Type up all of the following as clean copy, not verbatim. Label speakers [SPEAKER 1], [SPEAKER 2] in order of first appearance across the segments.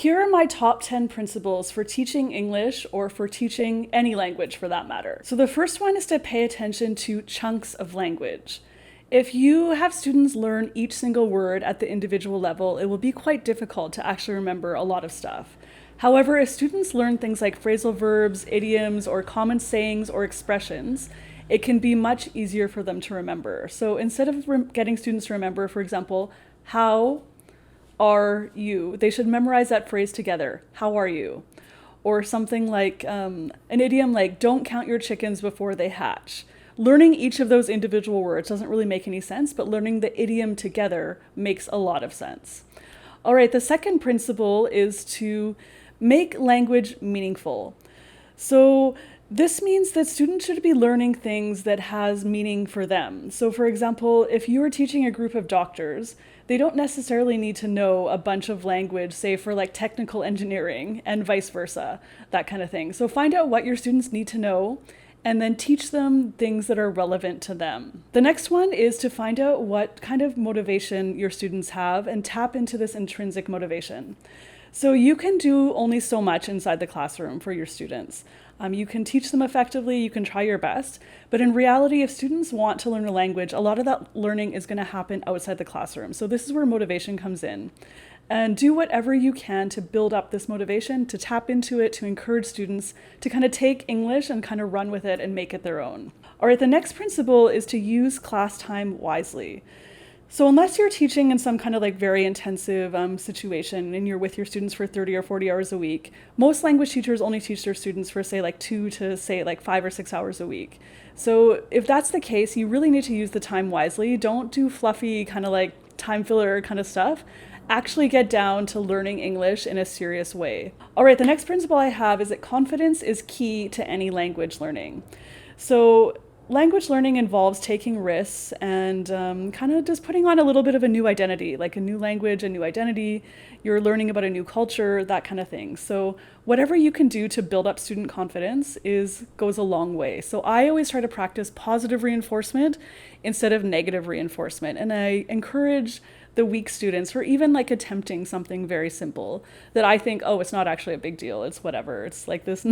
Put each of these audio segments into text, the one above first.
[SPEAKER 1] Here are my top 10 principles for teaching English or for teaching any language for that matter. So the first one is to pay attention to chunks of language. If you have students learn each single word at the individual level, it will be quite difficult to actually remember a lot of stuff. However, if students learn things like phrasal verbs, idioms, or common sayings or expressions, it can be much easier for them to remember. So instead of getting students to remember, for example, how are you? They should memorize that phrase together. How are you? Or something like an idiom like, don't count your chickens before they hatch. Learning each of those individual words doesn't really make any sense, but learning the idiom together makes a lot of sense. All right, the second principle is to make language meaningful. So this means that students should be learning things that has meaning for them. So for example, if you are teaching a group of doctors, they don't necessarily need to know a bunch of language, say for like technical engineering and vice versa, that kind of thing. So find out what your students need to know and then teach them things that are relevant to them. The next one is to find out what kind of motivation your students have and tap into this intrinsic motivation. So you can do only so much inside the classroom for your students. You can teach them effectively, you can try your best, but in reality, if students want to learn a language, a lot of that learning is going to happen outside the classroom. So this is where motivation comes in. And do whatever you can to build up this motivation, to tap into it, to encourage students to kind of take English and kind of run with it and make it their own. All right, the next principle is to use class time wisely. So unless you're teaching in some kind of like very intensive situation and you're with your students for 30 or 40 hours a week, most language teachers only teach their students for say like 2 to say like 5 or 6 hours a week. So if that's the case, you really need to use the time wisely. Don't do fluffy kind of like time filler kind of stuff. Actually get down to learning English in a serious way. All right, the next principle I have is that confidence is key to any language learning. So language learning involves taking risks and kind of just putting on a little bit of a new identity, like a new language, a new identity. You're learning about a new culture, that kind of thing. So whatever you can do to build up student confidence goes a long way. So I always try to practice positive reinforcement instead of negative reinforcement. And I encourage the weak students for even like attempting something very simple that I think, oh, it's not actually a big deal. It's whatever. It's like this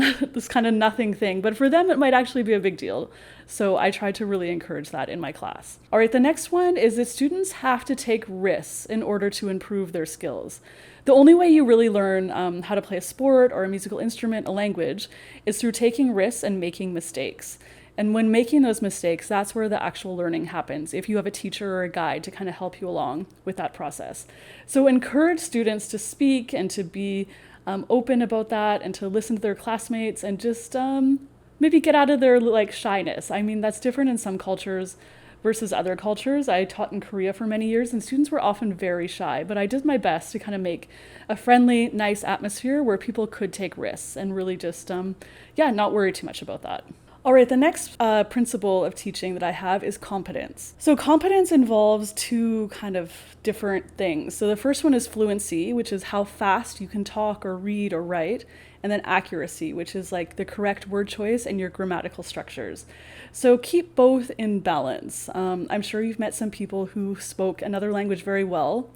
[SPEAKER 1] kind of nothing thing. But for them, it might actually be a big deal. So I try to really encourage that in my class. All right, the next one is that students have to take risks in order to improve their skills. The only way you really learn how to play a sport or a musical instrument, a language, is through taking risks and making mistakes. And when making those mistakes, that's where the actual learning happens, if you have a teacher or a guide to kind of help you along with that process. So encourage students to speak and to be open about that and to listen to their classmates and just maybe get out of their like shyness. I mean, that's different in some cultures versus other cultures. I taught in Korea for many years and students were often very shy, but I did my best to kind of make a friendly, nice atmosphere where people could take risks and really just, not worry too much about that. All right, the next principle of teaching that I have is competence. So competence involves two kind of different things. So the first one is fluency, which is how fast you can talk or read or write, and then accuracy, which is like the correct word choice and your grammatical structures. So keep both in balance. I'm sure you've met some people who spoke another language very well,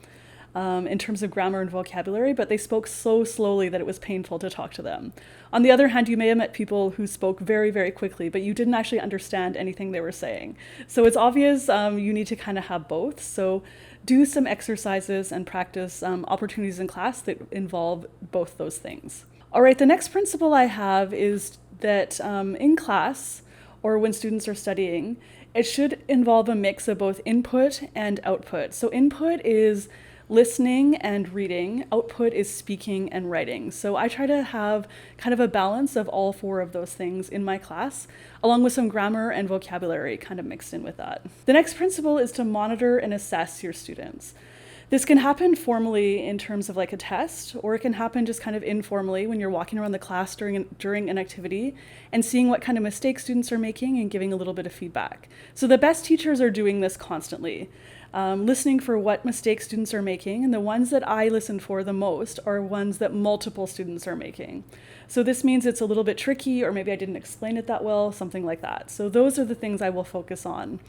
[SPEAKER 1] in terms of grammar and vocabulary, but they spoke so slowly that it was painful to talk to them. On the other hand, you may have met people who spoke very, very quickly, but you didn't actually understand anything they were saying. So it's obvious you need to kind of have both. So do some exercises and practice opportunities in class that involve both those things. All right, the next principle I have is that in class, or when students are studying, it should involve a mix of both input and output. So input is listening and reading, output is speaking and writing. So I try to have kind of a balance of all 4 of those things in my class, along with some grammar and vocabulary kind of mixed in with that. The next principle is to monitor and assess your students. This can happen formally in terms of like a test, or it can happen just kind of informally when you're walking around the class during an activity and seeing what kind of mistakes students are making and giving a little bit of feedback. So the best teachers are doing this constantly. listening for what mistakes students are making, and the ones that I listen for the most are ones that multiple students are making. So this means it's a little bit tricky, or maybe I didn't explain it that well, something like that. So those are the things I will focus on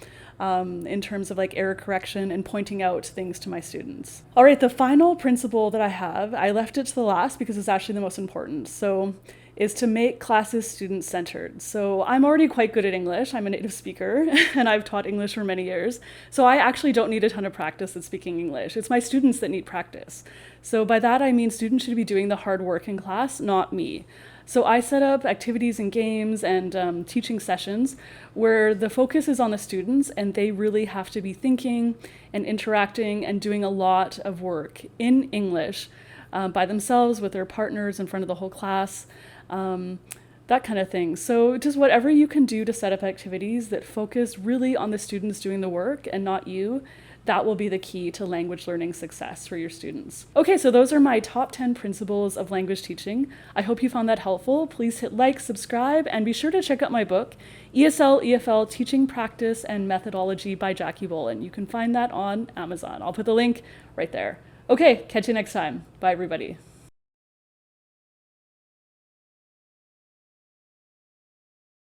[SPEAKER 1] in terms of like error correction and pointing out things to my students. All right, the final principle that I have, I left it to the last because it's actually the most important. So is to make classes student-centered. So I'm already quite good at English. I'm a native speaker and I've taught English for many years. So I actually don't need a ton of practice at speaking English. It's my students that need practice. So by that I mean students should be doing the hard work in class, not me. So I set up activities and games and teaching sessions where the focus is on the students and they really have to be thinking and interacting and doing a lot of work in English by themselves, with their partners, in front of the whole class. That kind of thing. So just whatever you can do to set up activities that focus really on the students doing the work and not you, that will be the key to language learning success for your students. Okay, so those are my top 10 principles of language teaching. I hope you found that helpful. Please hit like, subscribe, and be sure to check out my book, ESL, EFL, Teaching Practice and Methodology by Jackie Boland. You can find that on Amazon. I'll put the link right there. Okay, catch you next time. Bye, everybody.